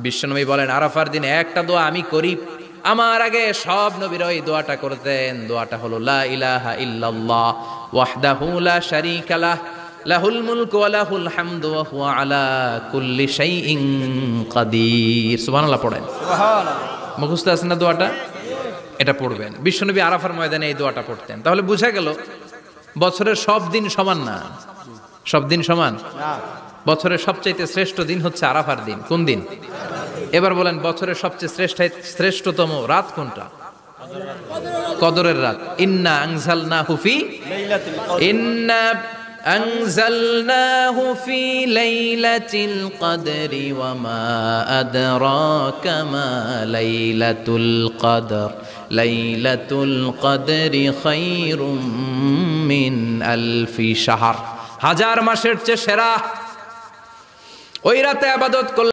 বিশ্বনবী বলেন আরাফার দিনে একটা দোয়া আমি করি, আমার আগে সব নবীরা এই দোয়াটা করতেন। দোয়াটা হলো লা ইলাহা ইল্লাল্লাহ ওয়াহদাহু লা শারীকা লাহ লাহুল মুলকু ওয়া লাহুল হামদু ওয়া হুয়া আলা কুল্লি শাইইন কাদির। সুবহানাল্লাহ পড়েন, সুবহানাল্লাহ। মুখস্থ আছে না দোয়াটা? এটা পড়বেন। বিশ্বনবী আরাফার ময়দানে এই দোয়াটা পড়তেন। তাহলে বোঝা গেল বছরের সব দিন সমান না। সব দিন সমান না। বছরের সবচাইতে শ্রেষ্ঠ দিন হচ্ছে আরাফার দিন। কোন দিন? এবার বলেন বছরের সবচেয়ে শ্রেষ্ঠতম রাত কোনটা? কদরের রাত। ইন্না আনজালনাহু ফি লাইলাতিল কদরি ওয়া মা আদরাকা মা লাইলাতুল কদর লাইলাতুল কদরি খায়রুম মিন আলফি শাহর। হাজার মাসের চেয়ে সেরা। ওই রাতে ইবাদত করলে